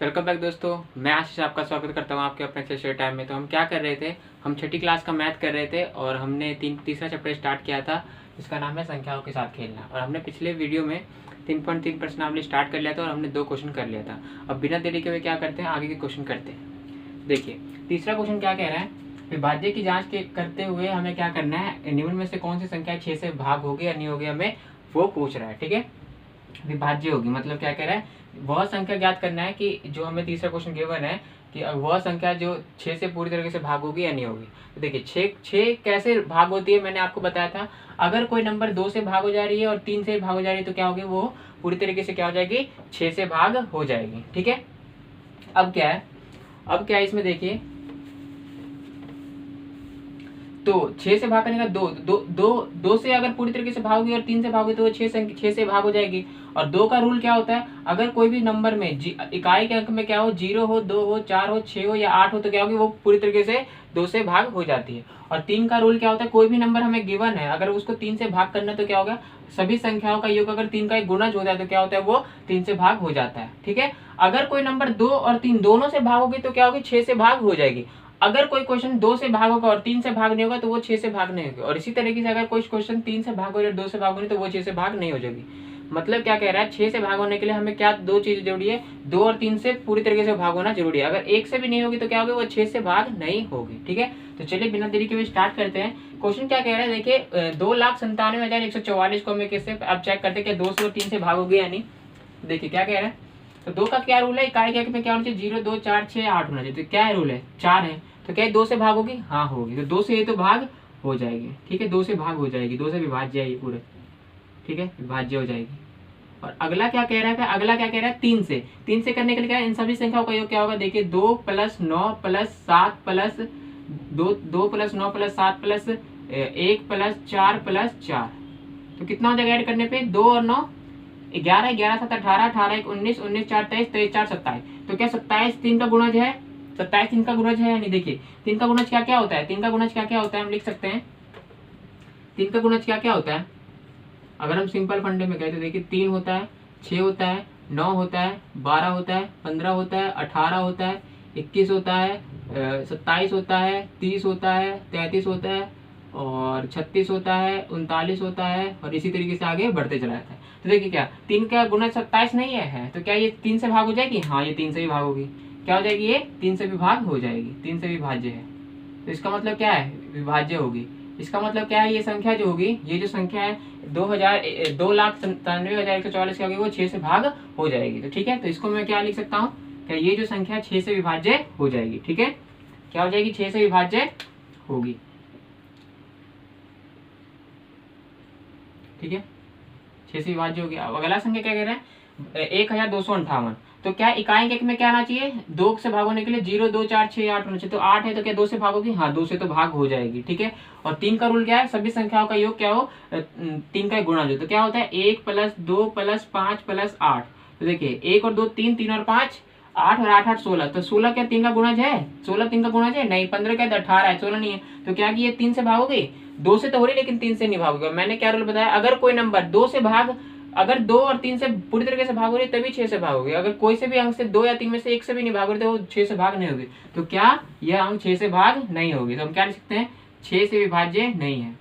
Welcome back दोस्तों। मैं आशीष आपका स्वागत करता हूं आपके अपने सेशन टाइम में। तो हम क्या कर रहे थे, हम छठी क्लास का मैथ कर रहे थे और हमने तीसरा चैप्टर स्टार्ट किया था जिसका नाम है संख्याओं के साथ खेलना। और हमने पिछले वीडियो में 3.3 प्रश्नावली स्टार्ट कर लिया था और हमने 2 क्वेश्चन कर लिया था। अब बिना देरी के हुए क्या करते हैं, आगे के क्वेश्चन करते हैं। देखिए तीसरा क्वेश्चन क्या कह रहा है, विभाज्य की जाँच करते हुए हमें क्या करना है, निम्न में से कौन सी संख्या 6 से भाग होगी या नहीं होगी, हमें वो पूछ रहा है। ठीक है, विभाज्य होगी मतलब क्या कह रहा है, वह संख्या ज्ञात करना है कि जो हमें तीसरा क्वेश्चन गिवन है कि वह संख्या जो 6 से पूरी तरीके से भाग होगी या नहीं होगी। तो देखिए 6 कैसे भाग होती है, मैंने आपको बताया था। अगर कोई नंबर 2 से भाग हो जा रही है और 3 से भाग हो जा रही है तो क्या होगी, वो पूरी तरीके से क्या हो जाएगी, 6 से भाग हो जाएगी। ठीक है, अब क्या है, अब क्या है इसमें देखिए, तो 6 से भाग करने का दो से अगर पूरी तरीके से भागोगी और 3 से भागोगी तो वो 6 से भाग हो जाएगी। और 2 का रूल क्या होता है, अगर कोई भी नंबर में इकाई के अंक में क्या हो, 0 हो, 2 हो, 4 हो, 6 हो या 8 हो तो क्या होगी, वो पूरी तरीके से 2 से भाग हो जाती है। और 3 का रूल क्या होता है, कोई भी नंबर हमें गिवन है अगर उसको 3 से भाग करना है तो क्या होगा, सभी संख्याओं का योग अगर 3 का एक गुणज होता है तो क्या होता है, वो 3 से भाग हो जाता है। ठीक है, अगर कोई नंबर 2 और 3 दोनों से भाग होगी तो क्या होगी, 6 से भाग हो जाएगी। अगर कोई क्वेश्चन 2 से भाग होगा और 3 से भाग नहीं होगा तो वो 6 से भाग नहीं होगी। और इसी तरीके से अगर कोई क्वेश्चन 3 से भाग हो और 2 से भाग होगी तो वो 6 से भाग नहीं हो जाएगी। मतलब क्या कह रहा है, 6 से भाग होने के लिए हमें क्या 2 चीजें जरूरी है, 2 और 3 से पूरी तरीके से भाग होना जरूरी है। अगर 1 से भी नहीं होगी तो क्या होगी, वो 6 से भाग नहीं होगी। ठीक है, तो चलिए बिना देरी के हुए स्टार्ट करते हैं। क्वेश्चन क्या कह रहा है, देखिए 2,97,114 को हमें किससे अब चेक करते हैं कि 2 से और 3 से भाग होगी या नहीं। देखिए क्या कह रहा है, तो 2 का क्या रूल है, इकाई के अंक में क्या होना चाहिए, 0, 2, 4, 6, 8 होना चाहिए। तो क्या है रूल है, 4 है, तो क्या 2 से भाग होगी, हाँ होगी। तो 2 से ये तो भाग हो जाएगी। ठीक है, 2 से भाग हो जाएगी, 2 से विभाज्य है ये पूरे। ठीक है, विभाज्य हो जाएगी। और अगला क्या कह रहा है, अगला क्या कह रहा है, 3 से करने के लिए क्या है, इन सभी संख्याओं का योग क्या होगा, देखिए 2 + 9 + 7 + 2 + 9 + 7 + 1 + 4 + 4। तो कितना हो जाएगा ऐड करने पे, 2 और 9 11, 11 7 18, 18 1 19, 19 4 23, 23 4 27। तो क्या 27 3 का गुणज है, 27 3 का गुणज है या नहीं। देखिए 3 का गुणज क्या क्या होता है, 3 का गुणज क्या क्या होता है, हम लिख सकते हैं 3 का गुणज क्या क्या होता है। अगर हम सिंपल फंडे में कहते, देखिए 3 होता है, 6 होता है, 9 होता है, 12 होता है, 15 होता है, 18 होता है, 21 होता है, 27 होता है, 30 होता है, 33 होता है और 36 होता है, 39 होता है और इसी तरीके से आगे बढ़ते चला जाता है। तो देखिए क्या 3 का गुणज 27 नहीं है, तो क्या ये 3 से भाग हो जाएगी, हाँ ये 3 से भी भाग होगी। क्या हो जाएगी, ये 3 से भी भाग हो जाएगी, 3 से भी भाज्य है। तो इसका मतलब क्या है, विभाज्य होगी। इसका मतलब क्या है, ये संख्या जो होगी, ये जो संख्या है 2,97,144 क्या होगी, वो 6 से भाग हो जाएगी। तो ठीक है, तो इसको मैं क्या लिख सकता हूँ, क्या ये जो संख्या 6 से विभाज्य हो जाएगी। ठीक है, क्या हो जाएगी, 6 से विभाज्य होगी। ठीक है, 6 से विभाज्य हो गया। अब अगला संख्या क्या कह रहा है, 1,258। तो क्या इकाई के अंक में क्या आना चाहिए, 2 से भाग होने के लिए 0, 2, 4, 6, 8 होना चाहिए। तो 8 है तो क्या 2 से भागोगी, हाँ 2 से तो भाग हो जाएगी। ठीक है, और 3 का रूल क्या है, सभी संख्याओं का योग क्या हो, 3 का गुणा जो, तो क्या होता है 1 + 2 + 5 + 8। तो देखिए 1 और 2 3, 3 और 5 8 और 8 8 16। तो 16 क्या 3 का गुणज है, 16 3 का गुणज है नहीं, 15 क्या 18 है, 16 नहीं है। तो क्या कि ये 3 से भागोगे, 2 से तो हो रही लेकिन 3 से नहीं भागोगे। मैंने क्या रूल बताया, अगर कोई नंबर 2 से भाग, अगर 2 और 3 से पूरी तरीके से भाग हो रही तभी 6 से भागोगे। अगर कोई से भी अंक से 2 या 3 में से एक से भी नहीं भाग रही तो वो 6 से भाग नहीं होगी। तो क्या यह अंक 6 से भाग नहीं होगी। तो हम क्या लिख सकते हैं, 6 से विभाज्य नहीं है।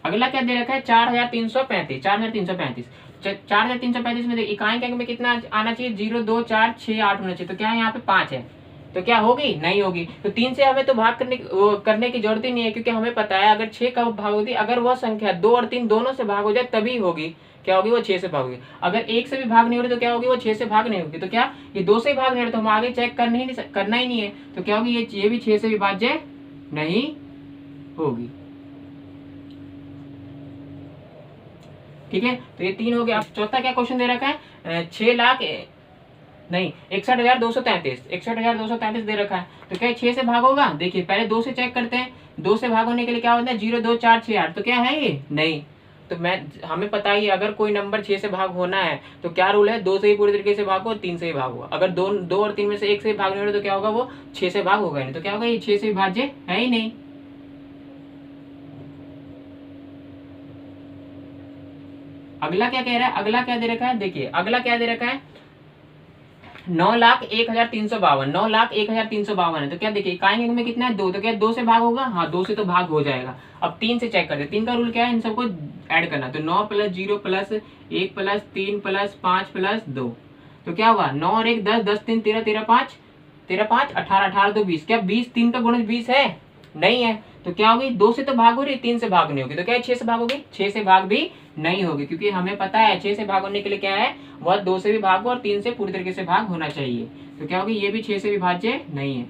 अगला क्या दे रखा है, 4,335। 4,335 4,335 में इकाई के अंक में कितना आना चाहिए, 0, 2, 4, 6, 8 होना चाहिए। तो क्या है यहाँ पे 5 है, तो क्या होगी, नहीं होगी। तो 3 से हमें तो भाग करने की जरूरत ही नहीं है, क्योंकि हमें पता है अगर 6 का भाग होती, अगर वह संख्या 2 और 3 दोनों से भाग हो जाए तभी होगी, क्या होगी, वो 6 से भाग होगी। अगर 1 से भी भाग नहीं हो रही तो क्या होगी, वो 6 से भाग नहीं होगी। तो क्या ये 2 से ही भाग नहीं हो रही तो हम आगे चेक करना ही नहीं है। तो क्या होगी, ये भी 6 से विभाज्य नहीं होगी। ठीक है, तो ये 3 हो गया। अब चौथा क्या क्वेश्चन दे रखा है, 6 लाख नहीं 61,233, 61,233 दे रखा है। तो क्या 6 से भाग होगा, देखिए पहले 2 से चेक करते हैं। 2 से भाग होने के लिए क्या होता है, 0, 2, 4, 6, 8। तो क्या है ये, नहीं। तो हमें पता ही अगर कोई नंबर 6 से भाग होना है तो क्या रूल है, 2 से ही पूरी तरीके से भागो, 3 से ही भागो। अगर 2 और 3 में से एक से ही भाग नहीं हो रहा तो क्या होगा, वो 6 से भाग होगा नहीं। तो क्या होगा, ये 6 से विभाज्य है ही नहीं। अगला क्या कह रहा है, अगला क्या दे रखा है, देखिए अगला क्या दे रखा है 9,01,352, 9,01,352 है। तो क्या देखिए इकाई अंक में कितना है 2, तो क्या 2 से भाग होगा, हाँ 2 से तो भाग हो जाएगा। अब 3 से चेक करते हैं, 3 का रूल क्या है, इन सबको ऐड करना। तो 9 + 0 + 1 + 3 + 5 + 2, तो क्या हुआ 9 और 1 10, 10 3 13, 13 5 13 5 18, 18 2 20। क्या 20 3 का गुणज 20 है, नहीं है। तो क्या होगी 2 से तो भाग हो रही, 3 से भाग नहीं होगी। तो क्या 6 से भाग होगी, 6 से भाग भी नहीं होगी, क्योंकि हमें पता है 6 से भाग होने के लिए क्या है, वह 2 से भी भाग हो और 3 से पूरी तरीके से भाग होना चाहिए। तो क्या होगी, ये भी 6 से विभाज्य नहीं है।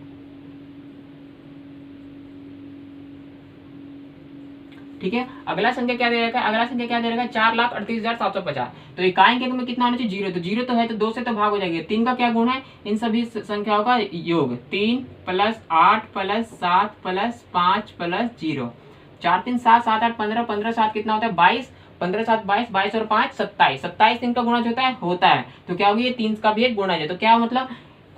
ठीक है, अगला संख्या क्या दे रखा है, अगला संख्या क्या दे रखा है 4,38,750। तो इकाई अंक में कितना होना चाहिए 0, तो 0 तो है, तो 2 से तो भाग हो जाएगी। 3 का क्या गुण है, इन सभी संख्याओं का योग, 3 + 8 + 7 + 5 + 0। 4 3 7 7 8 15, 15 7 कितना होता है 22, 15 7 22, 22 और 5 27, 27 3 का गुणज होता है। तो क्या होगी, ये 3 का भी एक गुणज है। तो क्या मतलब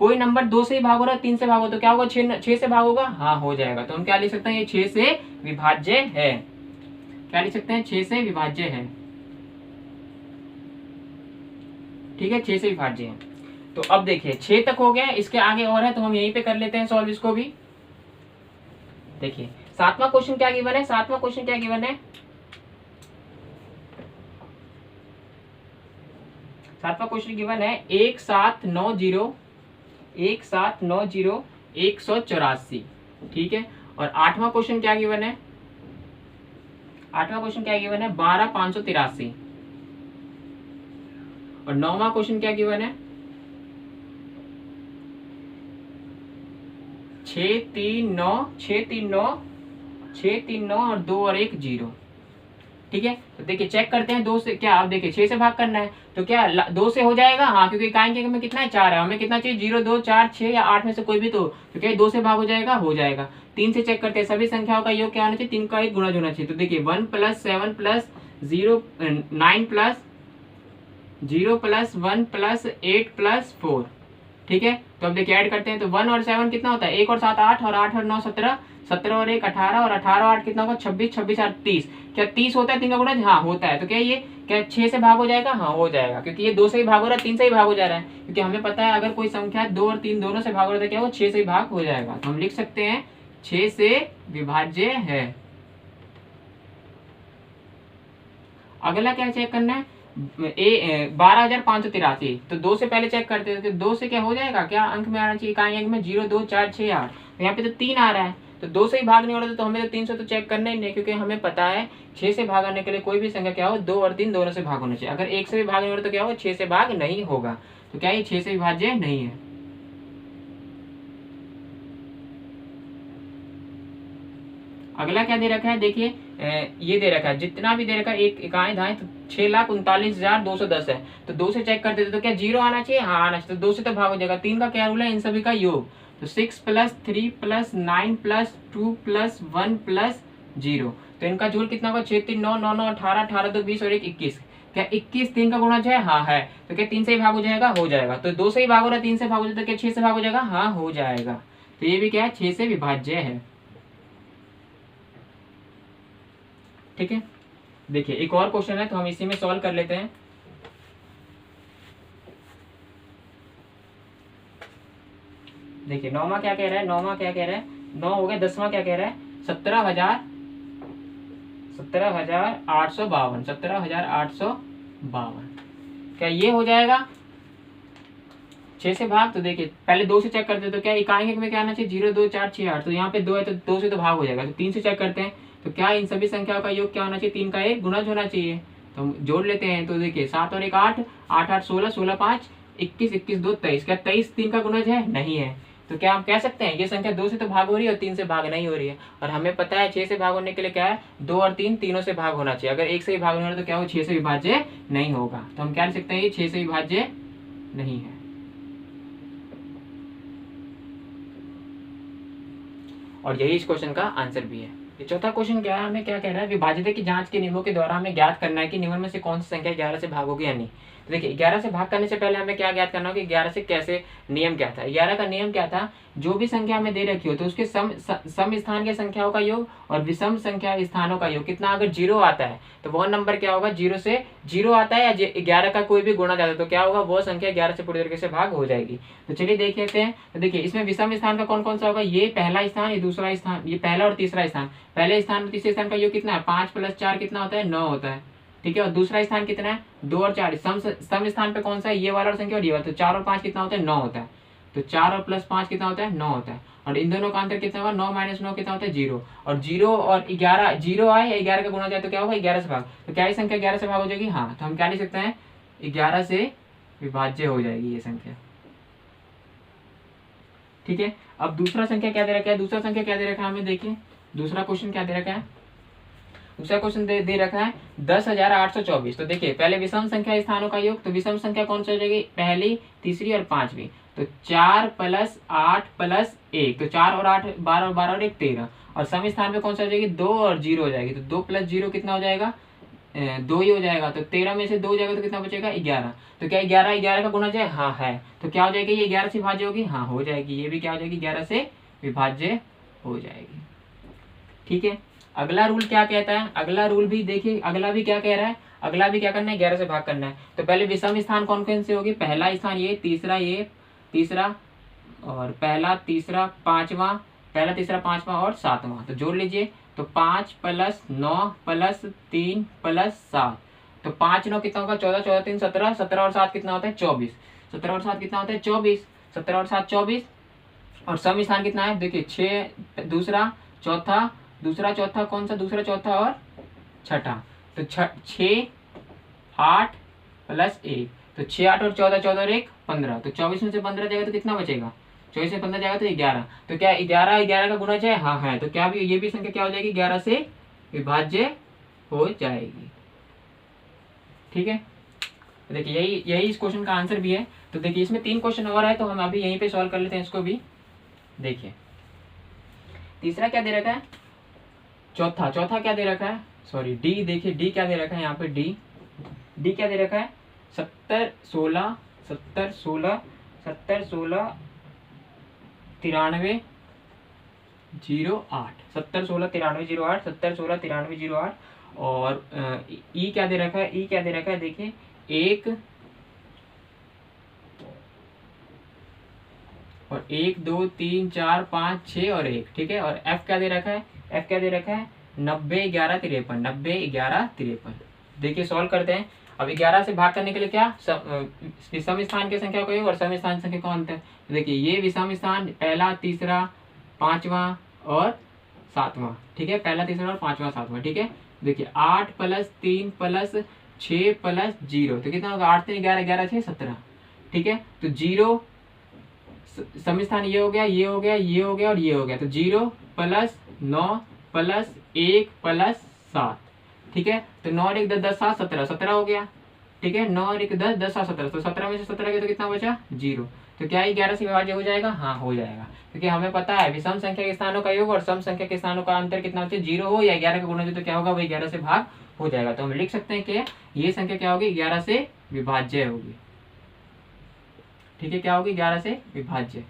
कोई नंबर 2 से ही भाग हो रहा है, 3 से भाग हो, तो क्या होगा 6 से भाग होगा, हाँ हो जाएगा। तो हम क्या लिख सकते हैं, ये 6 से विभाज्य है। क्या लिख सकते हैं, 6 से विभाज्य है। ठीक है, 6 से विभाज्य है। तो अब देखिए 6 तक हो गया, इसके आगे और है तो हम यहीं पे कर लेते हैं सॉल्व इसको भी। देखिए 7वां क्वेश्चन क्या गिवन है, 7वां क्वेश्चन क्या गिवन है, 7वां क्वेश्चन गिवन है 1790 1790 184। ठीक है, और 8वां क्वेश्चन क्या गिवन है, 8वां क्वेश्चन क्या गिवन है 12,583। और 9वां क्वेश्चन क्या गिवन है 639 और 2 और 1 0। ठीक है, तो देखिए चेक करते हैं 2 से क्या, आप देखिए 6 से भाग करना है, तो क्या 2 से हो जाएगा, हाँ क्योंकि इकाई अंक में कितना है 4 है, हमें कितना चाहिए 0 2 4 6 या 8 में से कोई भी, तो क्या 2 से भाग हो जाएगा, हो जाएगा। 3 से चेक करते हैं, सभी संख्याओं का योग क्या होना चाहिए, 3 का एक गुणज होना चाहिए। तो देखिए 1 + 7 + 0 9 + 0 + 1 + 8 + 4। ठीक है, तो अब देखिए ऐड करते हैं, तो 1 और 7 कितना होता है, 1 और 7 8, और 8 और 9 17, 17 और 1 18, और 18 और 8 कितना होगा 26, 26 और 30। क्या 30 होता है 3 का गुणज, हाँ होता है। तो क्या ये क्या 6 से भाग हो जाएगा, हाँ हो जाएगा, क्योंकि ये 2 से ही भाग हो रहा है, 3 से ही भाग हो जा रहा है। क्योंकि हमें पता है अगर कोई संख्या 2 और 3 दोनों से भाग हो रहा है, तो क्या वो 6 से ही भाग हो जाएगा। तो हम लिख सकते हैं 6 से विभाज्य है। अगला क्या चेक करना है, 12,583। तो 2 से पहले चेक करते हैं, तो 2 से क्या हो जाएगा, क्या अंक में आना चाहिए, इकाई अंक में 0 2 4 6 8। तो यहाँ पे तो 3 आ रहा है, तो 2 से ही भाग नहीं हो रहा, तो हमें तो 3 से तो चेक करना ही नहीं, क्योंकि हमें पता है 6 से भागने के लिए कोई भी संख्या क्या हो 2 और 3 दोनों से भाग होना चाहिए। अगर 1 से भी भाग नहीं हो रहा तो क्या होगा 6 से भाग नहीं होगा। तो क्या ये 6 से विभाज्य नहीं है। अगला क्या दे रखा है, देखिए ये दे रखा है, जितना भी दे रखा है एक इकाई धाएं, तो 6,39,210 है। तो 2 से चेक करते थे, तो क्या 0 आना चाहिए, हाँ आना चाहिए। तो 2 से तो भाग हो जाएगा। 3 का क्या रूल है, इन सभी का योग। तो 6 + 3 + 9 + 2 + 1 + 0। तो इनका जोड़ कितना होगा 6 3 9 9 9 18 18 2 20 और 1 21। क्या 21 3 का गुणज है, हाँ है। तो क्या 3 से ही भाग हो जाएगा, हो जाएगा। तो 2 से ही भाग हो रहा है, 3 से भाग हो जाएगा, तो क्या 6 से भाग हो जाएगा, हाँ हो जाएगा। तो ये भी क्या है 6 से विभाज्य है। ठीक है, देखिए एक और क्वेश्चन है, तो हम इसी में सॉल्व कर लेते हैं। देखिए 9वां क्या कह रहा है, 9वां क्या कह रहा है, 9 हो गया। 10वां क्या कह रहा है 17,852, 17,852। क्या ये हो जाएगा 6 से भाग। तो देखिए पहले 2 से चेक करते हैं, तो क्या इकाई अंक में क्या आना चाहिए 0 2 4 6 8। तो यहाँ पे 2 है, तो 2 से तो भाग हो जाएगा। तो 3 से चेक करते हैं, तो क्या इन सभी संख्याओं का योग क्या होना चाहिए, 3 का एक गुणज होना चाहिए। तो हम जोड़ लेते हैं, तो देखिए 7 और 1 8, 8 8 16, 16 5 21, 21 2 23। क्या 23 3 का गुणज है, नहीं है। तो क्या हम कह सकते हैं ये संख्या 2 से तो भाग हो रही है और 3 से भाग नहीं हो रही है। और हमें पता है 6 से भाग होने के लिए क्या है 2 और 3 तीनों से भाग होना चाहिए। अगर 1 से ही भाग नहीं हो रहा तो क्या हो 6 से विभाज्य नहीं होगा। तो हम क्या लिख सकते हैं ये 6 से विभाज्य नहीं है। और यही इस क्वेश्चन का आंसर भी है। ये चौथा क्वेश्चन क्या है, हमें क्या कह रहा है, विभाज्यता की जांच के नियमों के द्वारा हमें ज्ञात करना है कि निम्न में से कौन सी संख्या 11 से भाग होगी या नहीं। तो देखिए 11 से भाग करने से पहले हमें क्या ज्ञात करना होगा कि 11 से कैसे, नियम क्या था। 11 का नियम क्या था, जो भी संख्या हमें दे रखी हो तो उसके सम स्थान के संख्याओं का योग और विषम संख्या स्थानों का योग कितना, अगर 0 आता है तो वह नंबर क्या होगा, 0 से 0 आता है या 11 का कोई भी गुणा जाता है तो क्या होगा, वो संख्या 11 से पूरी तरीके से भाग हो जाएगी। तो चलिए देख लेते हैं। तो देखिए इसमें विषम स्थान का कौन कौन सा होगा, ये पहला स्थान, ये दूसरा स्थान, ये पहला और तीसरा स्थान। पहले स्थान और तीसरे स्थान का योग कितना है, 5 + 4 कितना होता है, 9 होता है। ठीक है, और दूसरा स्थान कितना है, 2 और 4। सम स्थान पे कौन सा है, ये वाला और संख्या और ये वाला, तो 4 और 5 कितना होता है, 9 होता है। तो 4 और +5 कितना होता है, 9 होता है। और इन दोनों का अंतर कितना होगा, 9 - 9 कितना होता है, 0। और 0 और 11, 0 आए या 11 का गुणा जाए तो क्या होगा, 11 से भाग। तो क्या ये संख्या 11 से भाग हो जाएगी, हाँ। तो हम क्या लिख सकते हैं, 11 से विभाज्य हो जाएगी ये संख्या। ठीक है, अब दूसरा संख्या क्या दे रखा है, दूसरा संख्या क्या दे रखा है हमें, देखिए दूसरा क्वेश्चन क्या दे रखा है। दूसरा क्वेश्चन दे रखा है 10,824। तो देखिए पहले विषम संख्या स्थानों का योग, तो विषम संख्या कौन सी हो जाएगी, पहली, तीसरी और पांचवी। तो 4 + 8 + 1, तो 4 और 8 12 और 12 और 1 13। और सम स्थान पे कौन सा हो जाएगी, 2 और 0 हो जाएगी। तो 2 + 0 कितना हो जाएगा, 2 ही हो जाएगा। तो 13 में से 2 हो जाएगा तो कितना बचेगा, 11। तो क्या 11 का गुणा जाए, हाँ है। तो क्या हो जाएगी, ये 11 से विभाज्य होगी, हाँ हो जाएगी। ये भी क्या हो जाएगी, 11 से विभाज्य हो जाएगी। ठीक है, अगला रूल क्या कहता है, अगला रूल भी देखिए, अगला भी क्या कह रहा है, अगला भी क्या करना है, 11 से भाग करना है। तो पहले विषम स्थान कौन कौन से होगी, पहला स्थान ये, तीसरा और पहला, तीसरा, पांचवा, पहला, तीसरा, पांचवा और सातवां। तो जोड़ लीजिए, तो 5 + 9 + 3 + 7। तो 5 9 कितना होगा, 14, 14 3 17, 17 और 7 कितना होता है, 24। 17 और 7 कितना होता है, 24। 17 और 7 24। और सम स्थान कितना है, देखिए 6, दूसरा, चौथा, दूसरा, चौथा, कौन सा, दूसरा, चौथा और छठा। तो 6 8 + 1, तो 6 8 और 14, 14 और 1 15। तो 24 में से 15 जाएगा तो कितना बचेगा, 24 में 15 जाएगा तो 11। तो क्या 11 का गुणा है, हाँ है। तो क्या भी ये भी संख्या क्या हो जाएगी, 11 से विभाज्य हो जाएगी। ठीक है, तो देखिए यही इस क्वेश्चन का आंसर भी है। तो देखिए इसमें 3 क्वेश्चन और है, तो हम अभी यहीं पे सॉल्व कर लेते हैं इसको भी। देखिए तीसरा क्या दे रखा है, चौथा क्या दे रखा है, सॉरी डी, देखिए डी क्या दे रखा है यहाँ पे, डी क्या दे रखा है, 70 16 70 16 70 16 93 08 70 16 93 08 70 16 93 08। और ई क्या दे रखा है, ई क्या दे रखा है, देखिए 1 और 1 2 3 4 5 6 और 1। ठीक है, और एफ क्या दे रखा है, एफ क्या दे रखा है, 90 11 53 90 11 53। देखिए सॉल्व करते हैं। अब 11 से भाग करने के लिए क्या, विषम स्थान की संख्या को योग और सम स्थान संख्या को अंतर। तो देखिए ये विषम स्थान पहला, तीसरा, पांचवा और सातवां। ठीक है, पहला, तीसरा और पांचवा, सातवां। ठीक है, देखिए 8 + 3 + 6 + 0, तो कितना होगा, 8 3 11 11 6 17। ठीक है, तो 0 सम स्थान ये हो गया, ये हो गया, ये हो गया और ये हो गया। तो 0 + 9 + 1 + 7। ठीक है, तो 9 और 1 10 10 7 17 17 हो गया। ठीक है, 9 और 1 10 10 7 17। तो 17 में से 17 गया तो कितना बचा, 0। तो क्या ये 11 से विभाज्य हो जाएगा, हाँ हो जाएगा। क्योंकि हमें पता है विषम संख्या के स्थानों का योग और सम संख्या के स्थानों का अंतर कितना होता है, 0 हो या 11 का गुणा हो तो क्या होगा, वही 11 से भाग हो जाएगा। तो हम लिख सकते हैं कि ये संख्या क्या होगी, 11 से विभाज्य होगी। ठीक है, क्या होगी, 11 से विभाज्य।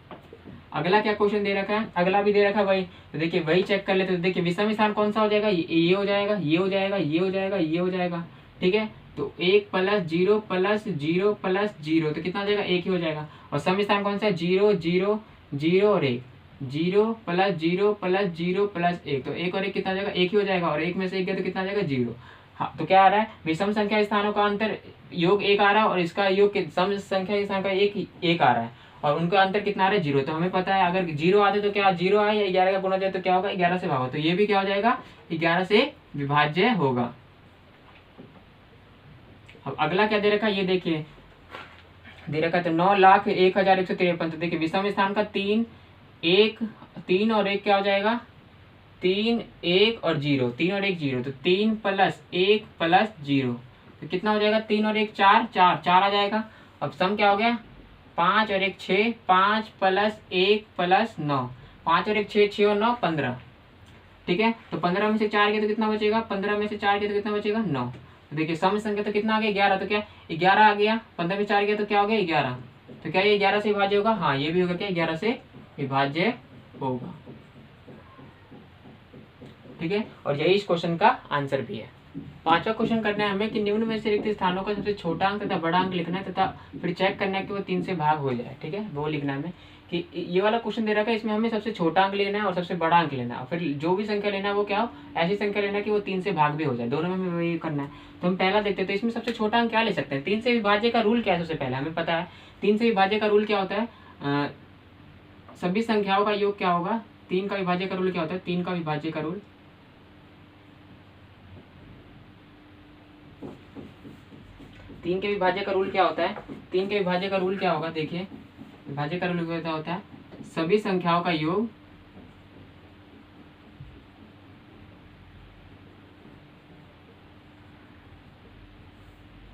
अगला क्या क्वेश्चन दे रखा है, अगला भी दे रखा है वही। तो देखिए वही चेक कर लेते। तो देखिए विषम स्थान कौन सा हो जाएगा, ये हो जाएगा, ये हो जाएगा, ये हो जाएगा, ये हो जाएगा। ठीक है, तो 1 + 0 + 0 + 0, तो कितना हो जाएगा, 1 ही हो जाएगा। और सम स्थान कौन सा है, 0 0 0 और 1, 0 + 0 + 0 + 1। तो 1 और 1 कितना हो जाएगा, 1 ही हो जाएगा। और 1 में से 1 गया तो कितना आ जाएगा, 0। हाँ, तो क्या आ रहा है, विषम संख्या स्थानों का अंतर योग 1 आ रहा है और इसका योग सम संख्या स्थान का 1 आ रहा है और उनका अंतर कितना आ रहा है, 0। तो हमें पता है अगर 0 आते तो क्या 0 आए या 11 का गुणा जाए तो क्या होगा, 11 से भाग हो। तो ये भी क्या हो जाएगा, 11 से विभाज्य होगा। अब अगला क्या दे रखा है, ये देखिए दे रखा है तो 9,01,153। तो देखिए विषम स्थान का 3 3 और 1 क्या हो जाएगा, 3 1 और 0, 3 और 1 0। तो 3 + 1 + 0, तो कितना हो जाएगा, 3 और 1 4 4 4 आ जाएगा। अब सम क्या हो गया, 5 और 1 6, 5 + 1 + 9, 5 और 1 6 6 और 9 15। ठीक है। तो 15 में से 4 गया तो कितना बचेगा, 15 में से 4 गया तो कितना बचेगा 9। तो देखिए सम संख्या तो कितना आ गया 11, तो क्या 11 आ गया, 15 में 4 गया तो क्या हो गया 11। तो क्या ये 11 से विभाज्य होगा, हाँ ये भी होगा क्या 11 से विभाज्य होगा, ठीक है। और यही इस क्वेश्चन का आंसर भी है। पांचवा क्वेश्चन करना है हमें कि निम्न में से रिक्त स्थानों का सबसे छोटा अंक तथा बड़ा अंक लिखना है तथा फिर चेक करना है कि वो 3 से भाग हो जाए, ठीक है। वो लिखना है हमें कि ये वाला क्वेश्चन दे रखा है, इसमें हमें सबसे छोटा अंक लेना है और सबसे बड़ा अंक लेना है, और फिर जो भी संख्या लेना है वो क्या हो, ऐसी संख्या लेना है कि वो 3 से भाग भी हो जाए, दोनों में वही करना है। तो हम पहला देखते हैं, तो इसमें सबसे छोटा अंक क्या ले सकते हैं। 3 से विभाज्य का रूल क्या है, सबसे पहले हमें पता है 3 से विभाज्य का रूल क्या होता है, सभी संख्याओं का योग क्या होगा। 3 का विभाज्य का रूल क्या होता है, 3 का विभाज्य का रूल, तीन के विभाज्य का रूल क्या होता है, 3 के विभाज्य का रूल क्या होगा, देखिए विभाज्य का रूल क्या होता है, सभी संख्याओं का योग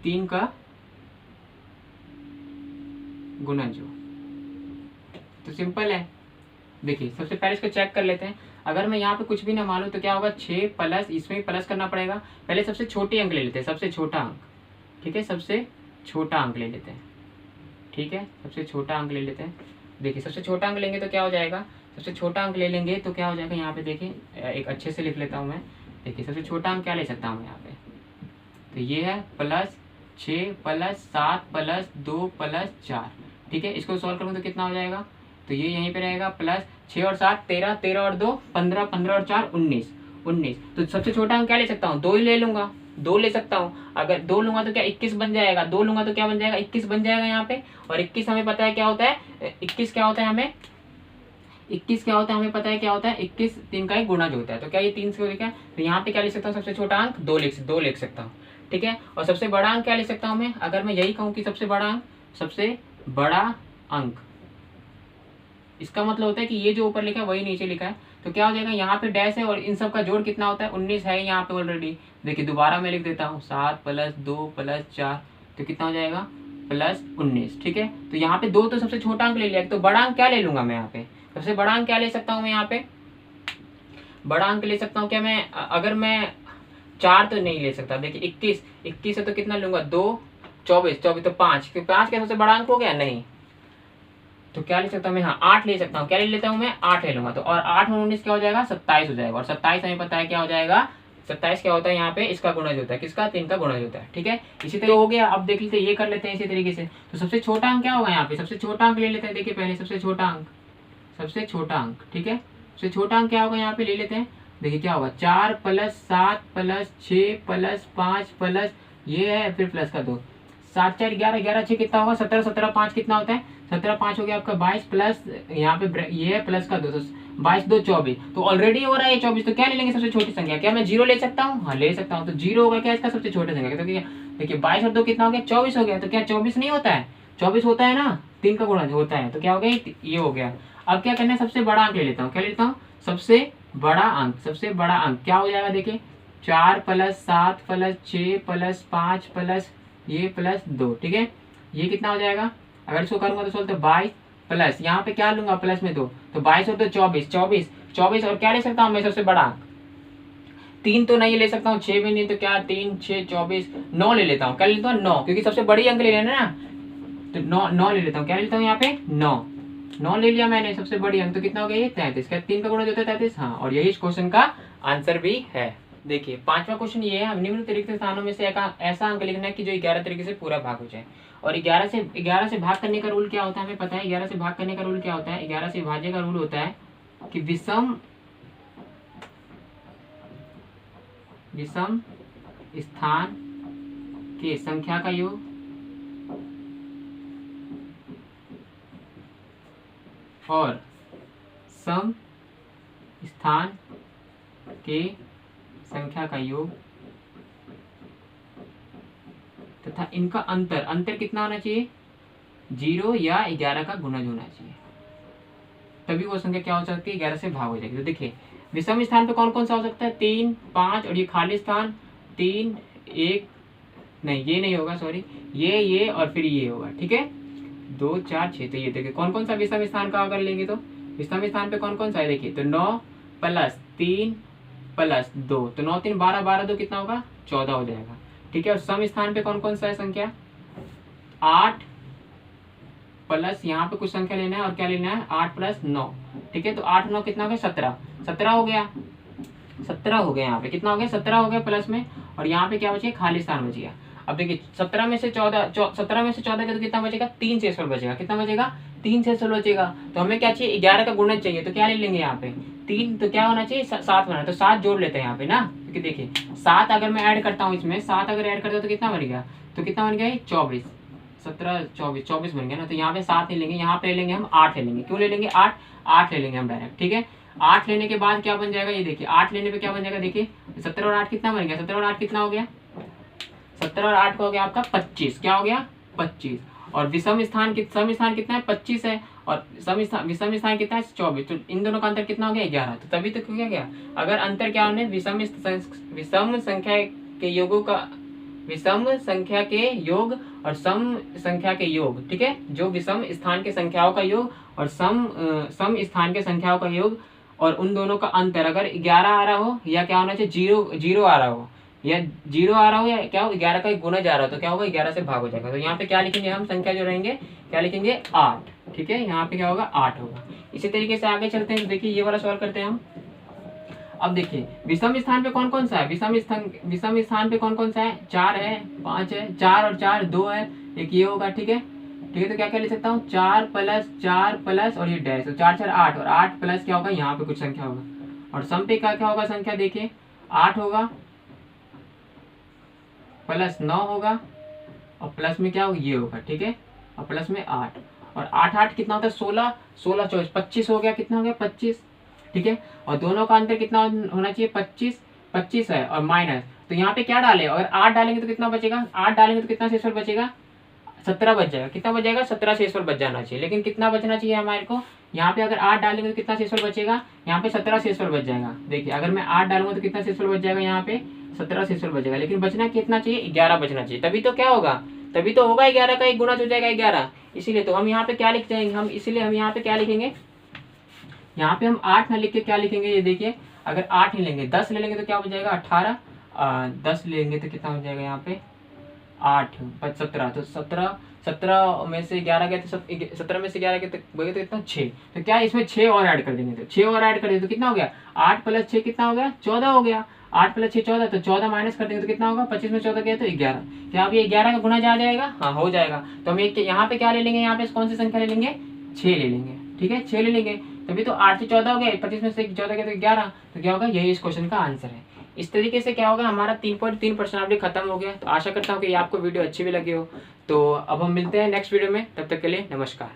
तीन का गुना जो। तो सिंपल है, देखिए सबसे पहले इसको चेक कर लेते हैं। अगर मैं यहाँ पे कुछ भी ना मालूम तो क्या होगा 6 प्लस, इसमें प्लस करना पड़ेगा। पहले सबसे छोटी अंक ले लेते हैं, सबसे छोटा अंक, ठीक है, सबसे छोटा अंक ले लेते हैं, ठीक है, सबसे छोटा अंक ले लेते हैं। देखिए सबसे छोटा अंक लेंगे तो क्या हो जाएगा, सबसे छोटा अंक ले लेंगे तो क्या हो जाएगा, यहाँ पे देखिए एक अच्छे से लिख लेता हूँ मैं। देखिए सबसे छोटा अंक क्या ले सकता हूँ यहाँ पे, तो ये है प्लस 6 प्लस 7 प्लस 2 प्लस 4, ठीक है। इसको सॉल्व करूँ तो कितना हो जाएगा, तो ये यहीं पे रहेगा प्लस 6 और 7 13, 13 और 2 15, 15 और 4 19, 19। तो सबसे छोटा अंक क्या ले सकता हूँ, 2 ही ले लूंगा, 2 ले सकता हूँ। अगर 2 लूंगा तो क्या 21 बन जाएगा, 2 लूंगा तो क्या बन जाएगा 21 बन जाएगा यहाँ पे। और 21 हमें पता है क्या होता है, 21 क्या होता है हमें, 21 क्या होता है हमें पता है क्या होता है, 21 3 का एक गुणा जो होता है। तो क्या ये 3 से क्या, तो यहाँ पे क्या लिख सकता हूँ, सबसे छोटा अंक 2 लिख सकता हूँ, ठीक है। और सबसे बड़ा अंक क्या लिख सकता हूँ मैं, अगर मैं यही कहूँ कि सबसे बड़ा अंक, सबसे बड़ा अंक, इसका मतलब होता है कि ये जो ऊपर लिखा है वही नीचे लिखा है। तो क्या हो जाएगा, यहाँ पे डैश है और इन सब का जोड़ कितना होता है 19 है यहाँ पे ऑलरेडी। देखिए दोबारा मैं लिख देता हूँ 7 प्लस 2 प्लस 4, तो कितना हो जाएगा प्लस 19, ठीक है। तो यहाँ पे 2 तो सबसे छोटा अंक ले लिया, तो बड़ा अंक क्या ले लूंगा मैं यहाँ पे, सबसे बड़ा अंक क्या ले सकता हूँ मैं यहाँ पे, बड़ा अंक ले सकता हूँ क्या मैं, अगर मैं 4 तो नहीं ले सकता। देखिए 21 है तो कितना लूंगा 2, 24 तो 5 क्या सबसे बड़ा अंक हो गया, नहीं। तो क्या ले सकता हूँ मैं, हाँ 8 ले सकता हूँ, क्या ले लेता हूँ मैं 8 ले लूंगा। तो और 8 में 19 क्या हो जाएगा 27 हो जाएगा, और 27 हमें पता है क्या हो जाएगा, 27 क्या होता है यहाँ पे, इसका गुणज होता है, किसका 3 का गुणज होता है, ठीक है। इसी तरह हो गया। अब देख लेते हैं, ये कर लेते हैं इसी तरीके से। तो सबसे छोटा अंक क्या होगा यहाँ पे, सबसे छोटा अंक ले लेते हैं। देखिए पहले सबसे छोटा अंक, ठीक है, सबसे छोटा अंक क्या होगा यहाँ पे ले लेते हैं। देखिए क्या होगा 4 प्लस 7 प्लस 6 प्लस 5 प्लस ये है, फिर प्लस का 2, 7 4 11, 11 6 कितना होगा 17, 17 5 कितना होता है 17 5 हो गया आपका 22 प्लस यहाँ पे ये है प्लस का 2, तो 22 2 24। तो ऑलरेडी हो रहा है 24। तो क्या ले लेंगे सबसे छोटी संख्या, क्या मैं 0 ले सकता हूँ, हाँ ले सकता हूँ। तो 0 होगा क्या इसका सबसे छोटी संख्या, तो क्या देखिए 22 और 2 कितना हो गया 24 हो गया। तो क्या 24 नहीं होता है, 24 होता है ना, 3 का गुणा होता है। तो क्या हो गया ये हो गया। अब क्या करना है, सबसे बड़ा अंक ले लेता हूँ, क्या लेता हूँ सबसे बड़ा अंक, सबसे बड़ा अंक क्या हो जाएगा, देखिए 4 प्लस 7 प्लस 6 प्लस 5 प्लस ये प्लस 2, ठीक है। ये कितना हो जाएगा, अगर इसको करूंगा तो सोलते 22 प्लस यहाँ पे क्या लूंगा प्लस में 2, तो 22 और 2 24 और क्या ले सकता हूँ मैं सबसे बड़ा अंक, 3 तो नहीं ले सकता हूँ, 6 भी नहीं, तो क्या 3 6 24 9 ले लेता हूँ, क्या लेता हूँ 9, क्योंकि सबसे बड़ी अंक ले लेना ना, तो 9 ले लेता हूँ, क्या लेता हूँ यहाँ पे 9 ले लिया मैंने सबसे बड़ी अंक। तो कितना हो गया ये 33, क्या 3 का गुणा जो होता है 33, हाँ। और यही इस क्वेश्चन का आंसर भी है। देखिए पांचवा क्वेश्चन ये है, निम्न रिक्त स्थानों में से ऐसा अंक लिखना है कि जो 11 तरीके से पूरा भाग हो जाए। और 11 से भाग करने का रूल क्या होता है हमें पता है, 11 से भाग करने का रूल क्या होता है, 11 से विभाज्य का रूल होता है कि विषम स्थान के संख्या का योग और सम स्थान के संख्या का योग तथा इनका अंतर कितना होना चाहिए 0 या 11 का गुणज होना चाहिए, तभी वो संख्या क्या हो सकती है 11 से भाग हो जाएगी। तो देखिए विषम स्थान पे कौन कौन सा हो सकता है 3 5, और ये खाली स्थान 3 1 नहीं, ये नहीं होगा सॉरी, ये और फिर ये होगा, ठीक है 2 4 6। तो ये देखिए कौन कौन सा विषम स्थान का अगर लेंगे तो विषम स्थान पे कौन कौन सा है, देखिए तो 9 प्लस 3 प्लस 2, तो 9 3 12, 12 2 कितना होगा 14 हो जाएगा। ठीक है, और सम स्थान पे कौन कौन सा है संख्या 8 प्लस यहाँ पे कुछ संख्या लेना है और क्या लेना है 8 प्लस 9। ठीक है, तो 8 9 कितना हो गया 17, 17 हो गया, 17 हो गया, यहाँ पे कितना हो गया 17 हो गया प्लस में, और यहाँ पे क्या बचेगा खाली स्थान बच गया। अब देखिए 17 में से 14 का तो कितना बचेगा 3 शेषफल बचेगा, कितना बचेगा 3 शेषफल बचेगा। तो हमें क्या चाहिए 11 का गुणज चाहिए, तो क्या ले लेंगे यहाँ पे 3, तो क्या होना चाहिए 7 बना, तो 7 जोड़ लेते हैं यहाँ पे ना, क्योंकि देखिए 7 अगर मैं ऐड करता हूँ इसमें, 7 अगर ऐड करता हूँ तो कितना बन गया, तो कितना बन गया 24, 17 24 24 बन गया ना। तो यहाँ पे 7 नहीं लेंगे, यहाँ पे ले लेंगे हम 8 ले लेंगे, क्यों ले लेंगे 8 ले लेंगे हम डायरेक्ट। ठीक है, 8 लेने के बाद क्या बन जाएगा, ये देखिए 8 लेने पे क्या बन जाएगा, देखिए 17 और 8 कितना बन गया, 17 और 8 कितना हो गया, 17 और 8 का हो गया आपका 25, क्या हो गया 25। और विषम स्थान सम स्थान कितना है 25 है, और विषम स्थान कितना है 24, तो इन दोनों का अंतर कितना हो गया 11। तो तभी तो क्या गया, अगर अंतर क्या होने विषम संख्या के योगों का, विषम संख्या के योग और सम संख्या के योग, ठीक है, जो विषम स्थान के संख्याओं का योग और सम स्थान के संख्याओं का योग, और उन दोनों का अंतर अगर 11 आ रहा हो, या क्या होना चाहिए 0 आ रहा हो, या 0 आ रहा हो, या क्या हो 11 का एक गुना जा रहा हो, तो क्या होगा 11 से भाग हो जाएगा। तो यहाँ पे क्या लिखेंगे हम संख्या जो रहेंगे, क्या लिखेंगे 8। ठीक है, यहाँ पे क्या होगा 8 होगा। इसी तरीके से आगे चलते हैं, देखिए ये वाला सवाल करते हैं हम। अब देखिए विषम स्थान पे कौन कौन सा है, विषम स्थान पे कौन कौन सा है 4 है 5 है, 4 और 4 2 है, एक ये होगा। ठीक है, ठीक है, तो क्या क्या लिख सकता हूँ 4 प्लस और ये डैश, तो 4 4 8, और 8 प्लस क्या होगा यहाँ पे कुछ संख्या होगा, और सम पे क्या क्या होगा संख्या, देखिए 8 होगा प्लस 9 होगा, और प्लस में क्या होगा ये होगा। ठीक है, और प्लस में 8, और 8 8 कितना होता है 16 16 24 25 हो गया, कितना हो गया 25। ठीक है, और दोनों का अंतर कितना होना चाहिए 25 है, और माइनस, तो यहाँ पे क्या डाले, अगर 8 डालेंगे तो कितना बचेगा, 8 डालेंगे तो कितना शेषफल बचेगा 17 बच जाएगा, कितना बच जाएगा 17 शेषफल बच जाना चाहिए। लेकिन कितना बचना चाहिए हमारे को, यहाँ पे अगर 8 डालेंगे तो कितना शेषफल बचेगा, यहाँ पे 17 शेषफल बच जाएगा। देखिए अगर मैं 8 डालूंगा तो कितना शेषफल बच जाएगा, यहाँ पे 17 शेषफल बचेगा, लेकिन बचना कितना चाहिए 11 बचना चाहिए, तभी तो क्या होगा, तभी तो होगा 11 का एक गुना हो जाएगा 11। इसीलिए तो हम यहाँ पे क्या लिख जाएंगे हम, इसीलिए हम यहाँ पे क्या लिखेंगे, यहाँ पे हम 8 ना लिख के क्या लिखेंगे, ये देखिए अगर 8 ही लेंगे 10 ले लेंगे तो क्या हो जाएगा 18, 10 लेंगे तो कितना हो जाएगा यहाँ पे 8 17, तो 17 में से 11 गए तो 17 में से 11 गए तो कितना 6, तो क्या इसमें 6 और ऐड कर देंगे, तो 6 और ऐड कर देंगे तो कितना हो गया 8 प्लस 6 कितना हो गया 14 हो गया, 8 प्लस 6 14, तो 14 माइनस कर देंगे तो कितना होगा 25 में 14 गया तो 11। क्या अब ये 11 का गुना जा जाएगा, हाँ हो जाएगा। तो हम यहाँ पे क्या ले लेंगे, यहाँ पे कौन सी संख्या ले लेंगे 6 ले लेंगे। ठीक है, 6 ले लेंगे, तभी तो 8 से 14 हो गया, 25 में से 14 गया तो 11, तो क्या होगा यही इस क्वेश्चन का आंसर है। इस तरीके से क्या होगा हमारा 3.3 पर्सनालिटी खत्म हो गया। तो आशा करता हूँ कि आपको वीडियो अच्छी भी लगी हो। तो अब हम मिलते हैं नेक्स्ट वीडियो में, तब तक के लिए नमस्कार।